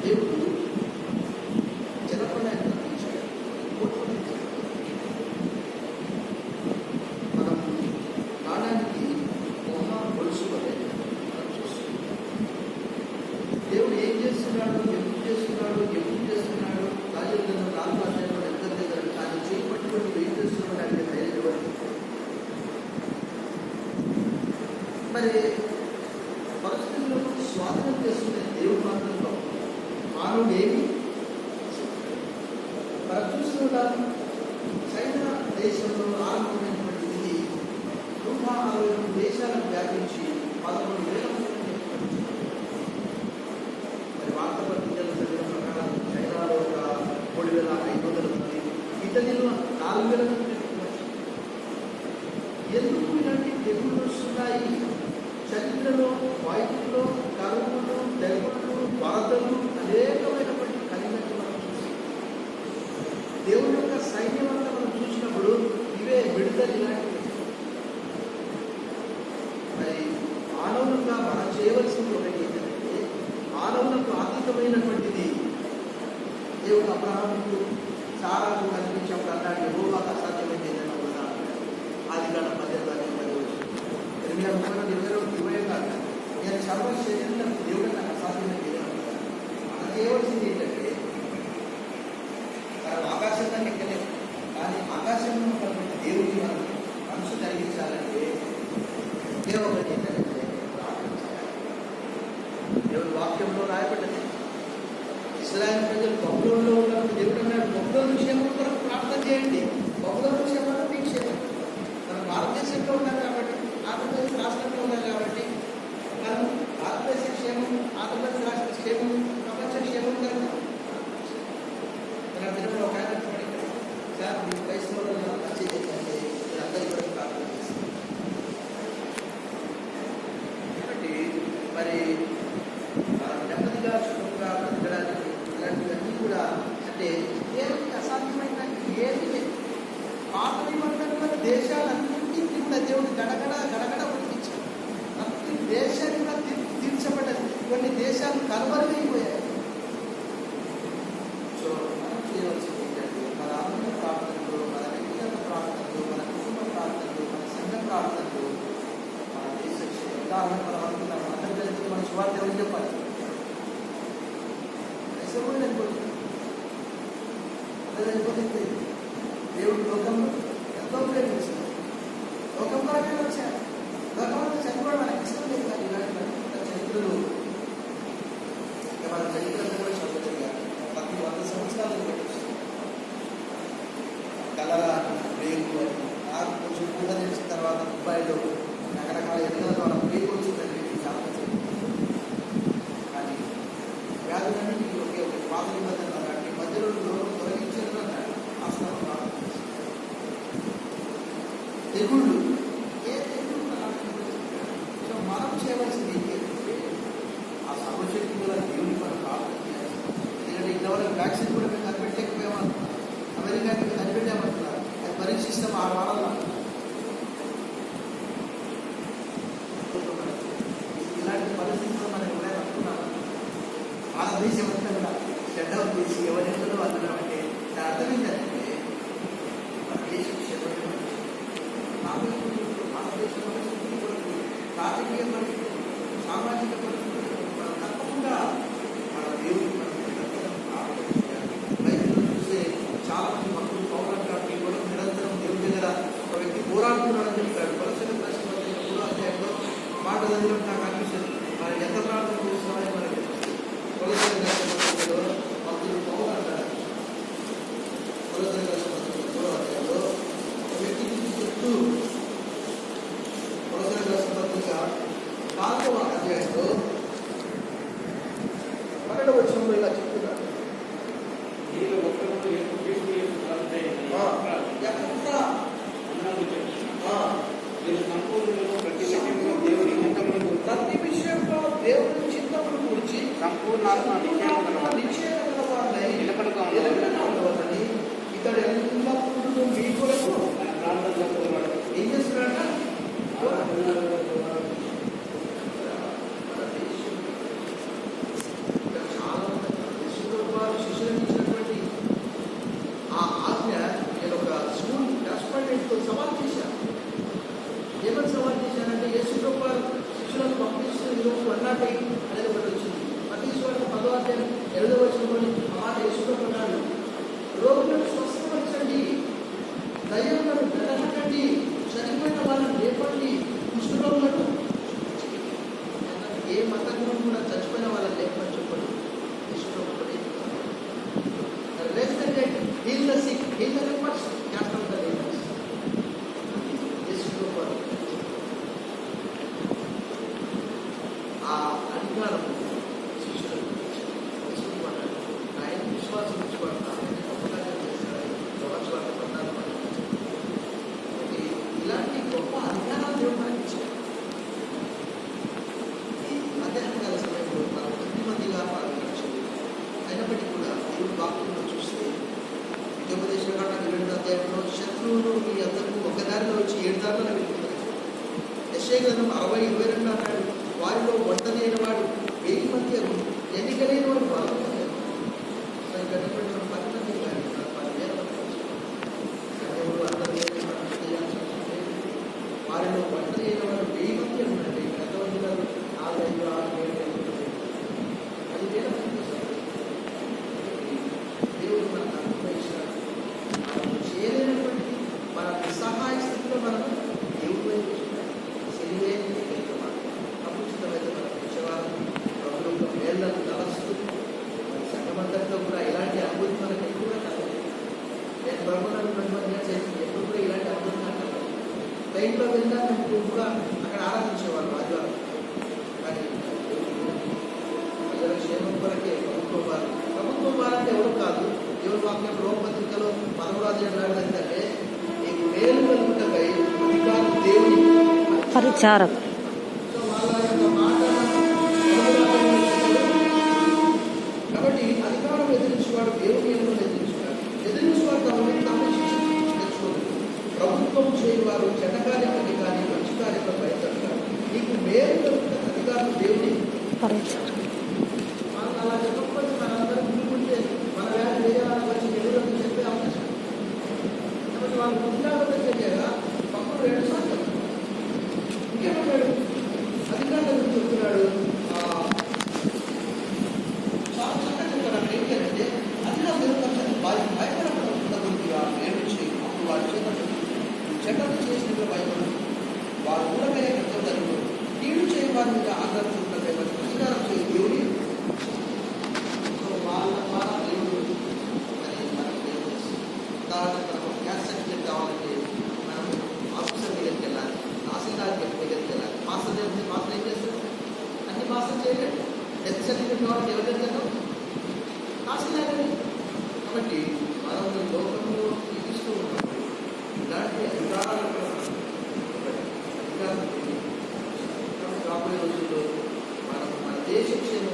దేవుడు జనపడాన్ని తప్పించాడు. మనం నాణానికి మహా గొలుసు వలె మనం చూస్తున్నాం. దేవుడు ఏం చేస్తున్నాడు, ఎప్పుడు చేస్తున్నాడు, ఎప్పుడు చేస్తున్నాడు, రాజులను 4వ అధ్యాయంలో ఎంత దగ్గర ఆయన చేపట్టుకుని ఏం చేస్తున్నాడు అంటే ధైర్యం. మరి పరిస్థితులను స్వాధీనం చేసుకునే దేవుడు మాత్రంలో మానవుడు ఏమి మనం చూస్తున్నాం. చైనా దేశంలో ఆరంభమైనటువంటి ఇది 160 దేశాలకు వ్యాపించి 11,000 మరి వార్తాపత్రికలు చదివిన ప్రకారం చైనాలో ఒక 3,500 మంది, ఇటలీలో 4,000 మంది. ఎందుకు ఇలాంటి తెగుళ్ళు వస్తున్నాయి? చరిత్రలో వైద్యులు, కరువులు, తెగుళ్ళు, వరదలు అనేకమైనటువంటి కలిగినట్టు మనం చూసి దేవుని యొక్క సైన్యం అంతా మనం చూసినప్పుడు ఇవే విడుదల ఇలాంటివి. మరి మానవులుగా మనం చేయవలసింది ఒకటి ఏంటంటే, మానవులకు అతీతమైనటువంటిది దేవుడు అబ్రహాముకు సారాకు కనిపించినప్పుడు అన్నాడు, యెహోవాకు అసాధ్యమైంది ఏదైనా ఉందా? ఆదికాండం 18:22 కాదు, నేను సర్వ శరీరం దేవుడు నాకు అసాధ్యమైంది ఏదైనా ఉందా? మనం చేయవలసింది ఏంటంటే, మనం ఆకాశంగా ఎక్కలేదు, కానీ ఆకాశంలో ఉన్నటువంటి దేవుడికి మనం మనసు కలిగించాలంటే ఒకటి ఏంటంటే ప్రార్థన చేయాలి. దేవుడి వాక్యంలో రాయబడ్డది, ఇశ్రాయేలు ప్రజలు బబులోనులో ఉన్నప్పుడు దేవుడు అన్నాడు, బబులోను క్షేమం కొరకు ప్రార్థన చేయండి, బబులోను క్షేమం మీ క్షేమం. మనం భారతదేశంలో ఉన్నాం కాబట్టి, ఆంధ్రప్రదేశ్ రాష్ట్రంలో ఉన్నాం కాబట్టి మనం భారతదేశ క్షేమం, ఆంధ్రప్రదేశ్ రాష్ట్ర క్షేమం, ప్రపంచ క్షేమం కనుక మన తిరుమల ఒక ఆయన సార్ మీ వయసులో మంచిది ఏంటంటే మీరు అందరి కొరకు ప్రార్థన చేస్తారు. కాబట్టి మరి నెమ్మదిగా సుఖంగా బ్రతకడానికి ఇలాంటివన్నీ కూడా అంటే దేవుడికి అసాధ్యమైన ఏది లేదు. పాత నిబంధనల దేశాలన్నింటి కింద దేవుడు గడగడ గడగడ ఉడికించాడు. ప్రతి దేశాన్ని కూడా తీర్చబడ్డది. కొన్ని దేశాలు కలవరమైపోయాయి. సో మనం చేయవలసింది ఏంటంటే, మన ఆత్మ ప్రార్థనలు, మన వ్యక్తిగత ప్రార్థనలు, మన కుటుంబ ప్రార్థనలు, మన సంఘ ప్రార్థనలు, మన దేశ ఉదాహరణ మనం అనుకున్నాం. అందరికీ మన సువార్త ఎవరికి చెప్పాలి? వెళ్ళిపోతుంది. దేవుడు లోకంలో ఎంతో ప్రేమించాడు. లోకంలో వచ్చారు. లోకంలో చనిపోవడం మనకి ఇష్టం లేదు. కానీ ఇలాంటి చరిత్రలు మన చరిత్రలో కూడా చదువుతుంది. ప్రతి 100 సంవత్సరాలు కలరా బ్రేకు అని నాకు కొంచెం కూడా తెలిసిన తర్వాత ముంబైలో రకరకాల ఎన్నికల ద్వారా బ్రేక్ వచ్చిందని చాలా కానీ వ్యాధులన్నీ ఒకే ఒక పాత నిబంధనలు అలాంటి మధ్యలో తొలగించారు అన్నాడు. ఆస్థానం తెగుళ్ళు ఏ తెగుళ్ళు సో మనం చేయవలసింది ఏంటంటే ఆ సర్వశక్తి గల దేవుని మనం ప్రార్థన చేయాలి. ఎందుకంటే ఇంతవరకు వ్యాక్సిన్ కూడా మేము కనిపెట్టలేకపోయామంటున్నారు. అమెరికాకి కనిపెట్టామంటున్నారు. అది పరీక్షిస్తాం 6 వారాల్లో. ఇలాంటి పరిస్థితుల్లో మనం ఎవరైనా అనుకున్నాం భారతదేశం అంతా కూడా షట్డౌన్ చేసి ఎవరెంతో అందులో అంటే దాని అర్థం ఏంటంటే మన దేశం భారతదేశ పరిస్థితులు, రాజకీయ పరిస్థితులు, సామాజిక పరిస్థితులు మనం తప్పకుండా మన దేవుడికి మనం ప్రార్థన చేయాలి. రైతులు చూస్తే చాలా మంది భక్తులు పౌరంగాన్ని కూడా నిరంతరం దేవుడి దగ్గర ఒక వ్యక్తి పోరాడుతున్నాడని చెప్పాడు. పరిస్థితి ప్రశ్న 3వ అధ్యాయంలో మాట దగ్గర నాకు అనిపిస్తుంది. మరి ఎంత ప్రార్థన చేస్తున్నారని మనకి భక్తులు పౌరంటారు. చెప్తూ 4వ అధ్యాయంలో 12వ వచనంలో ఇలా చెప్తున్నాడు, ప్రతి విషయంలో దేవుని చింతమును గురించి సంపూర్ణ ఉండవద్దని ఇతడు ఎల్లప్పుడూ మీ కొరకు ఏం చేస్తున్నాడట? చాలా ద్వితీయోపదేశకాండం 2వ అధ్యాయంలో శత్రువులు మీ అందరికీ ఒక దారిలో వచ్చి 7 దారులను వెళ్ళిపోతారు. యెషయా గ్రంథం 60:22 అన్నాడు, వారిలో ఒంటరైన వాడు 1000 మంది ఎన్నికలైన వాడు 4 మంది. ఇక్కడ 10 మంది కానీ 10,000 మంది ఎవరు అందరూ వారిలో ఒంటరైన వాడు 1000 మంది ఉన్నాడు. ఇక్కడ ఎంతమంది ఉన్నారు? 4, 5, 6, 7, 10,000 మంది. దేవుడు మనకు అనుగ్రహించాడు. మనం చేయలేనటువంటి మన నిస్సహాయ స్థితిలో మనం దేవుడు వైపు శరీరే అపుచితమైతే మనం పిలిచేవారు ప్రభు యొక్క మేళ్లను తలస్తూ మన సంఘమంతటిలో కూడా ఇలాంటి అనుభూతి మనకు ఎక్కువగా కలగదు. నేను ప్రభుత్వం 20 years చేసింది ఎప్పుడు కూడా ఇలాంటి అనుభూతి నాకు కలగదు. ట్రైన్లో వెళ్ళినా మేము కూడా అక్కడ ఆరాధించేవారు ఆదివారం. కానీ ప్రజల క్షేమం కొరకే ప్రభుత్వం వారంటే ఎవరు కాదు. దేవుని వాక్యం రోమపత్రికలో 13వ అధ్యాయం రాయబడిందంటే నీకు మేలు కలుగుటకై అధికారం దేవుని పరిచారం. సో వాళ్ళ యొక్క మాట కాబట్టి అధికారం ఎదిరించేవాడు దేవుని ఎన్నులను ఎదిరించున్నాడు. ఎదిరించేవాడు కాబట్టి తామే తెచ్చుకోలేదు. ప్రభుత్వం చేయవారు చెడ్డ కార్యక్రమం కానీ మంచి కార్యక్రమం బయటపడతారు. నీకు మేలు కలుగుట అధికారం దేవుని పరిచారం. మనం అలా చెప్పకపోతే మనందరం ముందుకుంటే మన వ్యాధి వేరే వాళ్ళకి వచ్చి ఎదురు చెప్పే అవకాశం. కాబట్టి వాళ్ళు ముందుగా చెప్పారా పక్కన 2 సార్లు ఇంకేమన్నాడు అధికారుల గురించి చెప్తున్నాడు. చాలా చక్కగా చెప్తాడు. అక్కడ ఏంటంటే అధికారులు భయపడకుండా గురించి ఏమిచ్చి అప్పుడు వారి చెడ్డలు చేసినట్టు భయపడదు. వారు ఊరకనే కృతజ్ఞతలు కీడు చేయవారి మీద ఆధారం చూపుతుంటే ప్రచారం చేయ దేవుడి వాళ్ళ ద్వారా దేవుడు మరి మనకు దేవుడు ఉదాహరణకు మనకు గ్యాస్ సర్టిఫికేట్ కావాలంటే మనం ఆఫీసర్ దగ్గరికి వెళ్ళాలి, తహసీల్దార్ దగ్గరికి వెళ్ళాలి. మాస్టర్ ఏం చేస్తారు? అన్ని మాస్టర్ చేయలేదు. డెత్ సర్టిఫికేట్ కావాలంటే ఎవరు చేస్తారు? తహసీల్దార్. కాబట్టి మనం లోకంలో తీస్తూ ఉన్నప్పుడు ఇలాంటి అధికారాలు రాబోయే రోజుల్లో మనం మన దేశ క్షేమం